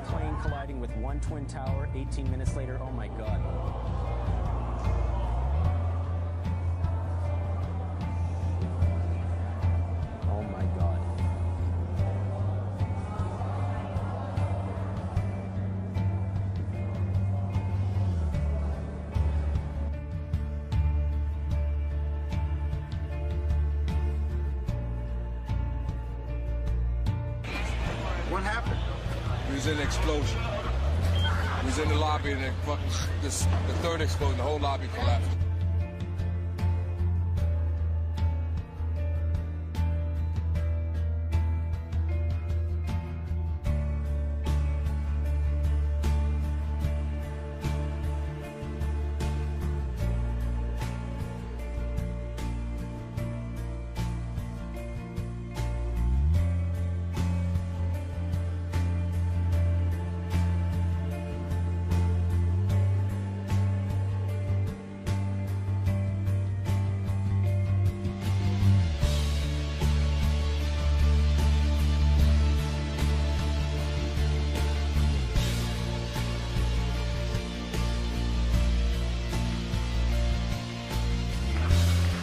plane colliding with one twin tower 18 minutes later. Oh my God. Oh my God. What happened? We was in an explosion. We was in the lobby and then fucking the third explosion, the whole lobby collapsed.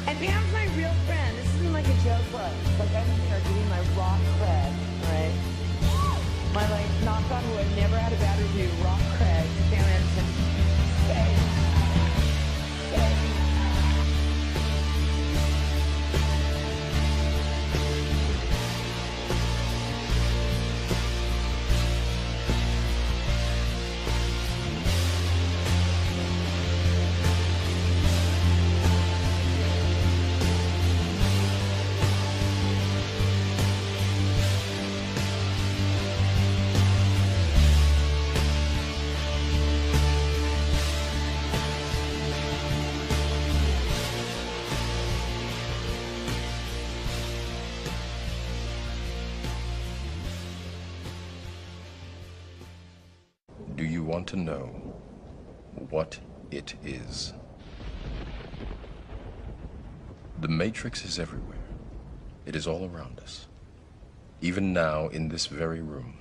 And Pam's my real friend. This isn't like a joke book. Like I'm here giving my rock cred, right? My knock on wood, never had a bad review, rock cred to Pam Anderson. Say. Do you want to know what it is? The Matrix is everywhere. It is all around us. Even now, in this very room.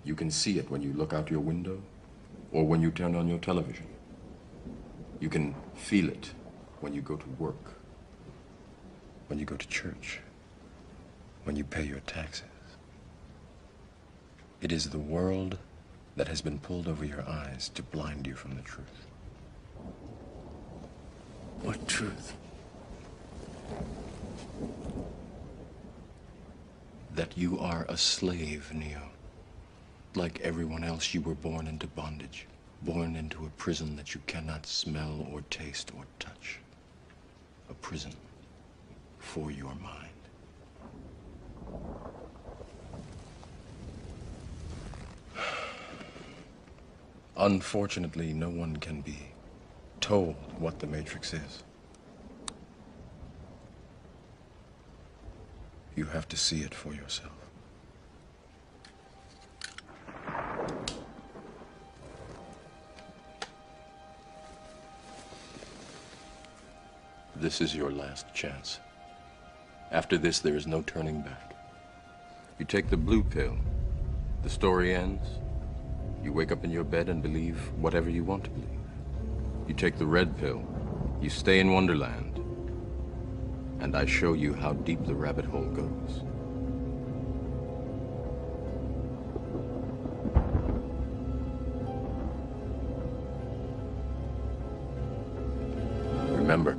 You can see it when you look out your window or when you turn on your television. You can feel it when you go to work, when you go to church, when you pay your taxes. It is the world that has been pulled over your eyes to blind you from the truth. What truth? That you are a slave, Neo. Like everyone else, you were born into bondage, born into a prison that you cannot smell or taste or touch. A prison for your mind. Unfortunately, no one can be told what the Matrix is. You have to see it for yourself. This is your last chance. After this, there is no turning back. You take the blue pill, the story ends. You wake up in your bed and believe whatever you want to believe. You take the red pill, you stay in Wonderland, and I show you how deep the rabbit hole goes. Remember,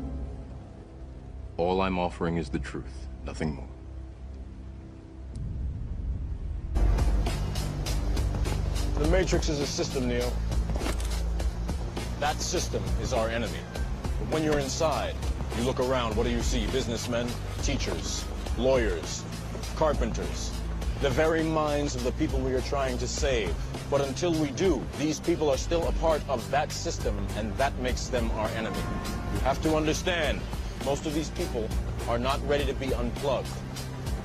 all I'm offering is the truth, nothing more. The Matrix is a system, Neo. That system is our enemy. But when you're inside, you look around, what do you see? Businessmen, teachers, lawyers, carpenters. The very minds of the people we are trying to save. But until we do, these people are still a part of that system, and that makes them our enemy. You have to understand, most of these people are not ready to be unplugged.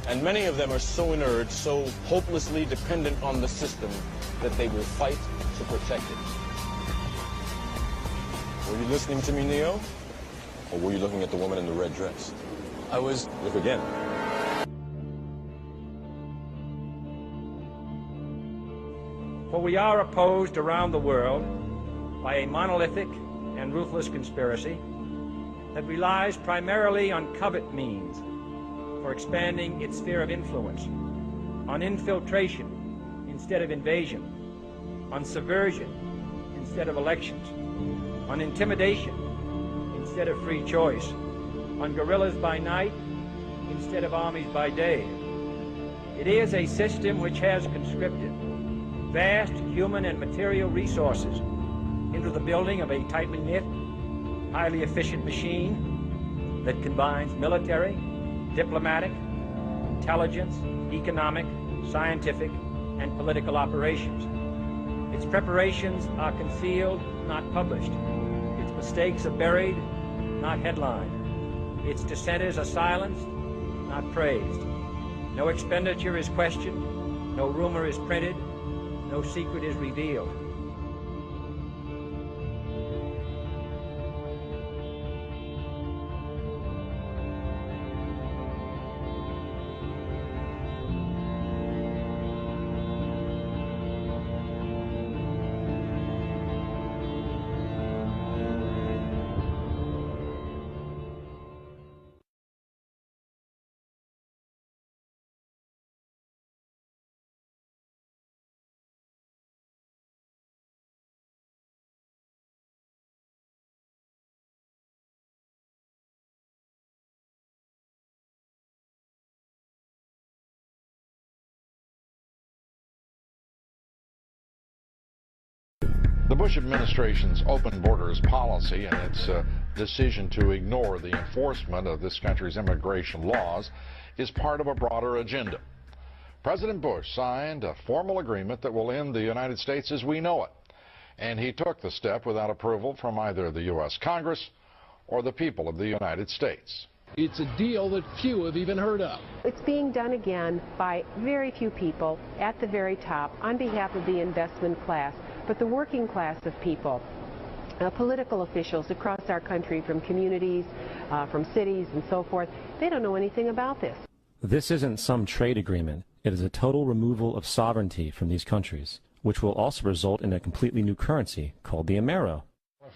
And many of them are so inert, so hopelessly dependent on the system, that they will fight to protect it. Were you listening to me, Neo? Or were you looking at the woman in the red dress? I was... Look again. For we are opposed around the world by a monolithic and ruthless conspiracy that relies primarily on covert means for expanding its sphere of influence, on infiltration instead of invasion, on subversion instead of elections, on intimidation instead of free choice, on guerrillas by night instead of armies by day. It is a system which has conscripted vast human and material resources into the building of a tightly knit, highly efficient machine that combines military, diplomatic, intelligence, economic, scientific, and political operations. Its preparations are concealed, not published. Its mistakes are buried, not headlined. Its dissenters are silenced, not praised. No expenditure is questioned, no rumor is printed, no secret is revealed. The Bush administration's open borders policy and its decision to ignore the enforcement of this country's immigration laws is part of a broader agenda. President Bush signed a formal agreement that will end the United States as we know it, and he took the step without approval from either the U.S. Congress or the people of the United States. It's a deal that few have even heard of. It's being done again by very few people at the very top on behalf of the investment class, but the working class of people, political officials across our country, from communities, from cities and so forth, they don't know anything about this. This isn't some trade agreement. It is a total removal of sovereignty from these countries, which will also result in a completely new currency called the Amero.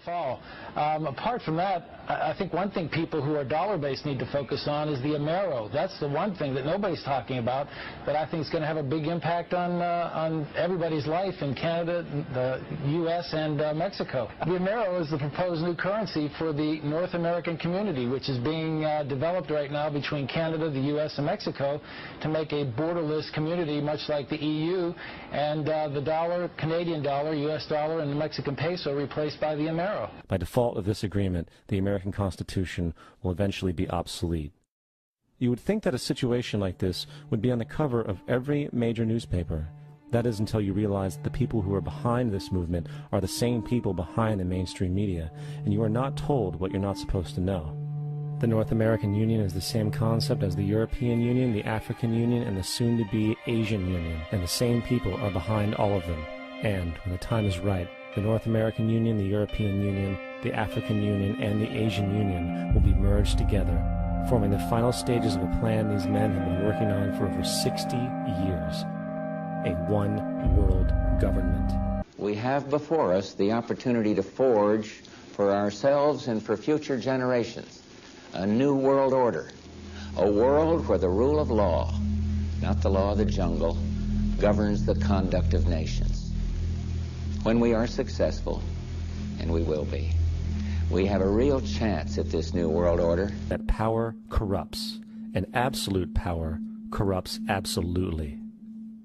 Fall. Apart from that, I think one thing people who are dollar-based need to focus on is the Amero. That's the one thing that nobody's talking about, but I think is going to have a big impact on everybody's life in Canada, the U.S., and Mexico. The Amero is the proposed new currency for the North American community, which is being developed right now between Canada, the U.S., and Mexico to make a borderless community, much like the EU, and the dollar, Canadian dollar, U.S. dollar, and the Mexican peso replaced by the Amero. By default of this agreement, the American Constitution will eventually be obsolete. You would think that a situation like this would be on the cover of every major newspaper. That is until you realize that the people who are behind this movement are the same people behind the mainstream media, and you are not told what you're not supposed to know. The North American Union is the same concept as the European Union, the African Union, and the soon-to-be Asian Union, and the same people are behind all of them. And, when the time is right, the North American Union, the European Union, the African Union, and the Asian Union will be merged together, forming the final stages of a plan these men have been working on for over 60 years. A one-world government. We have before us the opportunity to forge for ourselves and for future generations a new world order, a world where the rule of law, not the law of the jungle, governs the conduct of nations. When we are successful, and we will be, we have a real chance at this new world order. That power corrupts, and absolute power corrupts absolutely.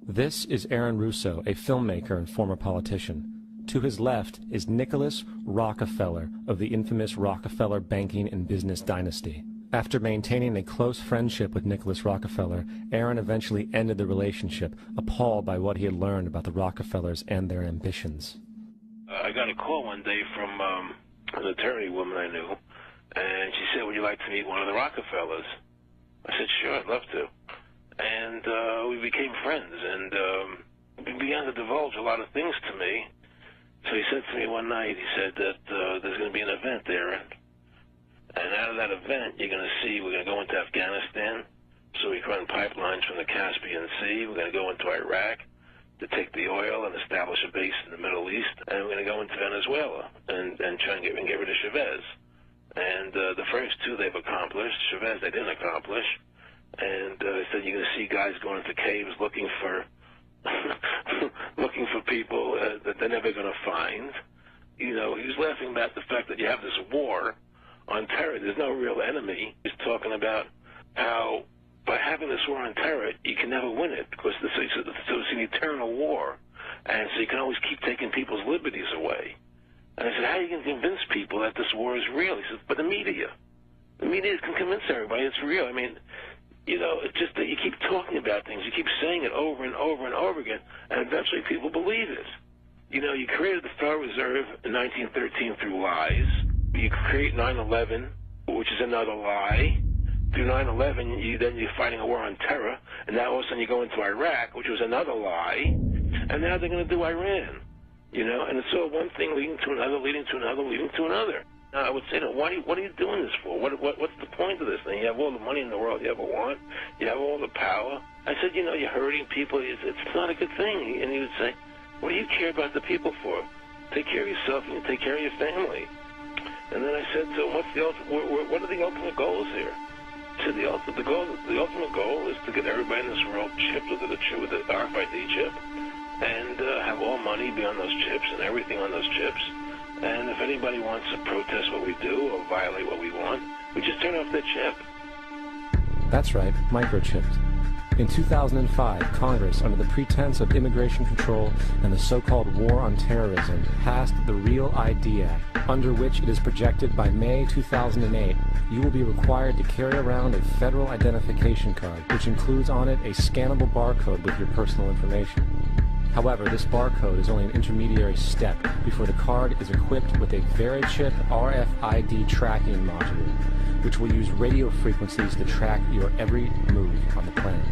This is Aaron Russo, a filmmaker and former politician. To his left is Nicholas Rockefeller of the infamous Rockefeller banking and business dynasty. After maintaining a close friendship with Nicholas Rockefeller, Aaron eventually ended the relationship, appalled by what he had learned about the Rockefellers and their ambitions. I got a call one day from an attorney woman I knew, and she said, would you like to meet one of the Rockefellers? I said, sure, I'd love to. And we became friends, and he began to divulge a lot of things to me. So he said to me one night, he said that there's going to be an event there, and out of that event, you're going to see we're going to go into Afghanistan, so we can run pipelines from the Caspian Sea. We're going to go into Iraq, to take the oil and establish a base in the Middle East, and we're going to go into Venezuela and try and get rid of Chavez. And the first two they've accomplished. Chavez they didn't accomplish. And they said you're going to see guys going into caves looking for looking for people that they're never going to find. You know, he was laughing about the fact that you have this war on terror. There's no real enemy. He's talking about how by having this war on terror, you can never win it because it's an eternal war. And so you can always keep taking people's liberties away. And I said, how are you going to convince people that this war is real? He says, but the media. The media can convince everybody it's real. I mean, you know, it's just that you keep talking about things. You keep saying it over and over and over again, and eventually people believe it. You know, you created the Federal Reserve in 1913 through lies. You create 9/11, which is another lie. Through 9/11, then you're fighting a war on terror, and now all of a sudden you go into Iraq, which was another lie, and now they're going to do Iran. You know, and it's all one thing leading to another, leading to another, leading to another. Now, I would say, what are you doing this for? What's the point of this thing? You have all the money in the world you ever want. You have all the power. I said, you know, you're hurting people. It's not a good thing. And he would say, what do you care about the people for? Take care of yourself and you take care of your family. And then I said to him, what are the ultimate goals here? He said, the ultimate goal is to get everybody in this world chipped with the RFID chip and have all money be on those chips and everything on those chips. And if anybody wants to protest what we do or violate what we want, we just turn off their chip. That's right, microchipped. In 2005, Congress, under the pretense of immigration control and the so-called war on terrorism, passed the Real ID Act, under which it is projected by May 2008, you will be required to carry around a federal identification card, which includes on it a scannable barcode with your personal information. However, this barcode is only an intermediary step before the card is equipped with a VeriChip RFID tracking module, which will use radio frequencies to track your every move on the planet.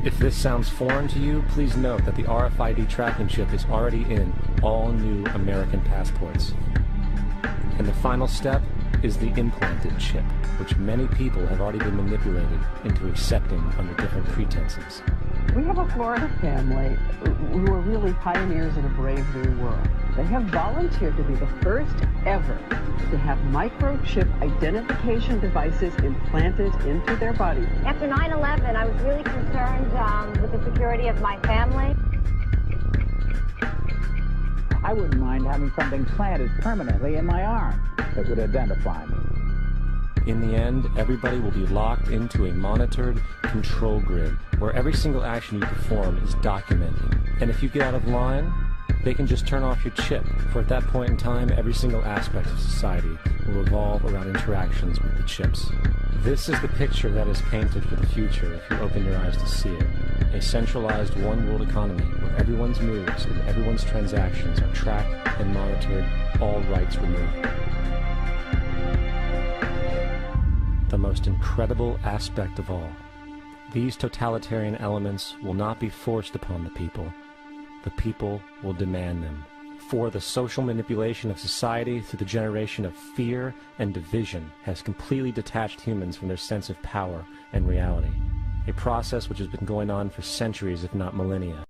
If this sounds foreign to you, please note that the RFID tracking chip is already in all new American passports. And the final step is the implanted chip, which many people have already been manipulated into accepting under different pretenses. We have a Florida family who are really pioneers of a brave new world. They have volunteered to be the first ever to have microchip identification devices implanted into their body. After 9/11, I was really concerned with the security of my family. I wouldn't mind having something planted permanently in my arm that would identify me. In the end, everybody will be locked into a monitored control grid where every single action you perform is documented. And if you get out of line, they can just turn off your chip, for at that point in time, every single aspect of society will revolve around interactions with the chips. This is the picture that is painted for the future if you open your eyes to see it. A centralized one-world economy where everyone's moves and everyone's transactions are tracked and monitored, all rights removed. The most incredible aspect of all, these totalitarian elements will not be forced upon the people. The people will demand them. For the social manipulation of society through the generation of fear and division has completely detached humans from their sense of power and reality, a process which has been going on for centuries if not millennia.